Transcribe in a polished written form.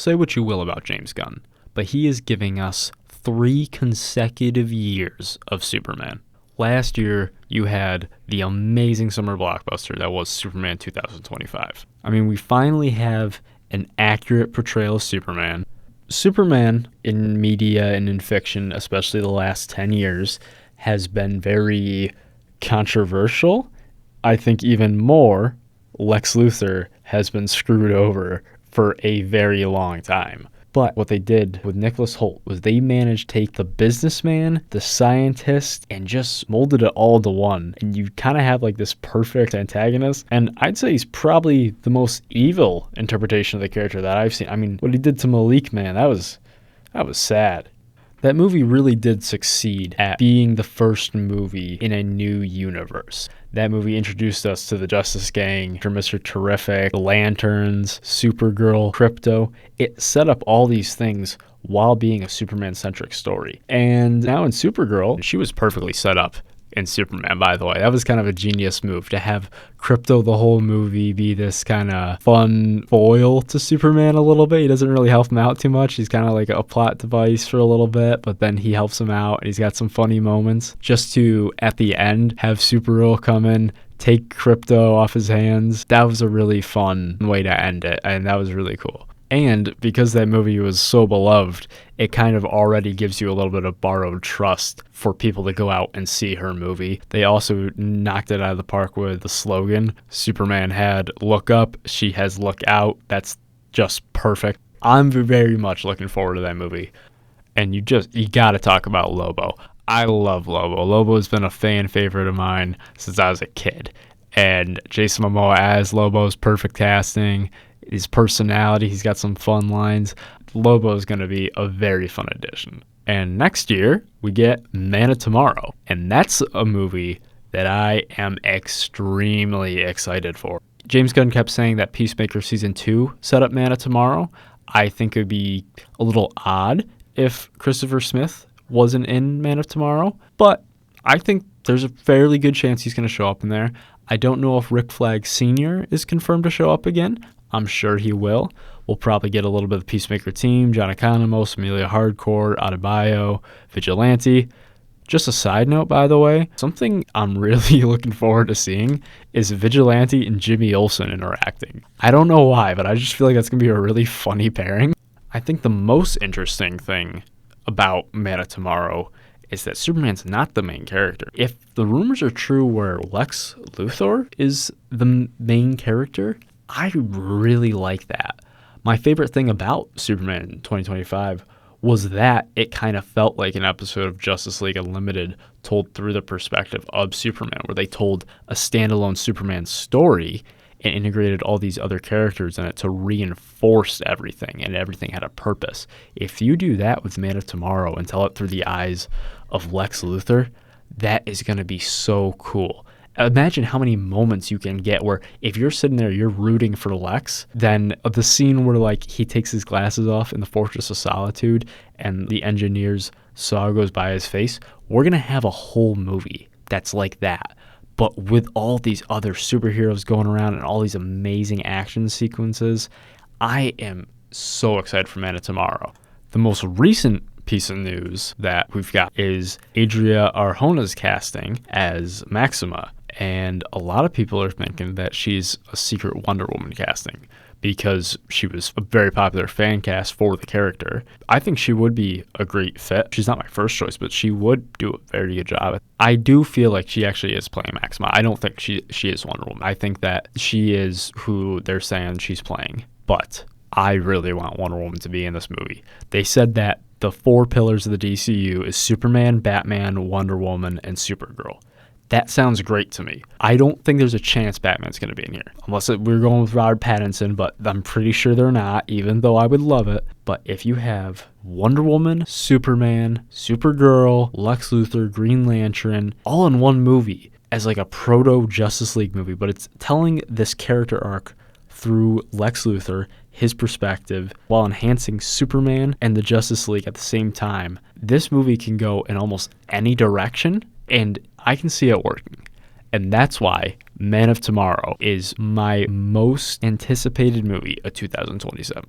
say what you will about James Gunn, but he is giving us 3 consecutive years of Superman. Last year, you had the amazing summer blockbuster that was Superman 2025. I mean, we finally have an accurate portrayal of Superman. Superman in media and in fiction, especially the last 10 years, has been very controversial. I think even more, Lex Luthor has been screwed over for a very long time. But what they did with Nicholas Hoult was they managed to take the businessman, the scientist, and just molded it all to one. And you kind of have like this perfect antagonist. And I'd say he's probably the most evil interpretation of the character that I've seen. I mean, what he did to Malik, man, that was sad. That movie really did succeed at being the first movie in a new universe. That movie introduced us to the Justice Gang, Mr. Terrific, the Lanterns, Supergirl, Krypto. It set up all these things while being a Superman-centric story. And now in Supergirl, she was perfectly set up in Superman, by the way. That was kind of a genius move to have Krypto the whole movie be this kind of fun foil to Superman a little bit. He doesn't really help him out too much. He's kind of like a plot device for a little bit, but then he helps him out and he's got some funny moments. Just to, at the end, have Supergirl come in, take Krypto off his hands. That was a really fun way to end it, and that was really cool. And because that movie was so beloved, it kind of already gives you a little bit of borrowed trust for people to go out and see her movie. They also knocked it out of the park with the slogan. Superman had look up, she has look out. That's just perfect. I'm very much looking forward to that movie. And you got to talk about Lobo. I love Lobo. Lobo has been a fan favorite of mine since I was a kid. And Jason Momoa as Lobo's perfect casting. His personality, he's got some fun lines. Lobo is going to be a very fun addition. And next year, we get Man of Tomorrow. And that's a movie that I am extremely excited for. James Gunn kept saying that Peacemaker Season 2 set up Man of Tomorrow. I think it would be a little odd if Christopher Smith wasn't in Man of Tomorrow. But I think there's a fairly good chance he's going to show up in there. I don't know if Rick Flag Sr. is confirmed to show up again. I'm sure he will. We'll probably get a little bit of the Peacemaker team, John Economos, Amelia Hardcore, Adebayo, Vigilante. Just a side note, by the way, something I'm really looking forward to seeing is Vigilante and Jimmy Olsen interacting. I don't know why, but I just feel like that's going to be a really funny pairing. I think the most interesting thing about Man of Tomorrow is that Superman's not the main character. If the rumors are true where Lex Luthor is the main character, I really like that. My favorite thing about Superman 2025 was that it kind of felt like an episode of Justice League Unlimited told through the perspective of Superman, where they told a standalone Superman story and integrated all these other characters in it to reinforce everything, and everything had a purpose. If you do that with Man of Tomorrow and tell it through the eyes of Lex Luthor, that is going to be so cool. Imagine how many moments you can get where if you're sitting there, you're rooting for Lex, then the scene where like he takes his glasses off in the Fortress of Solitude and the engineer's saw goes by his face, we're going to have a whole movie that's like that. But with all these other superheroes going around and all these amazing action sequences, I am so excited for Man of Tomorrow. The most recent piece of news that we've got is Adria Arjona's casting as Maxima. And a lot of people are thinking that she's a secret Wonder Woman casting because she was a very popular fan cast for the character. I think she would be a great fit. She's not my first choice, but she would do a very good job. I do feel like she actually is playing Maxima. I don't think she is Wonder Woman. I think that she is who they're saying she's playing. But I really want Wonder Woman to be in this movie. They said that the 4 pillars of the DCU is Superman, Batman, Wonder Woman, and Supergirl. That sounds great to me. I don't think there's a chance Batman's going to be in here. Unless we're going with Robert Pattinson, but I'm pretty sure they're not, even though I would love it. But if you have Wonder Woman, Superman, Supergirl, Lex Luthor, Green Lantern, all in one movie as like a proto-Justice League movie, but it's telling this character arc through Lex Luthor, his perspective, while enhancing Superman and the Justice League at the same time, this movie can go in almost any direction, and I can see it working. And that's why Man of Tomorrow is my most anticipated movie of 2027.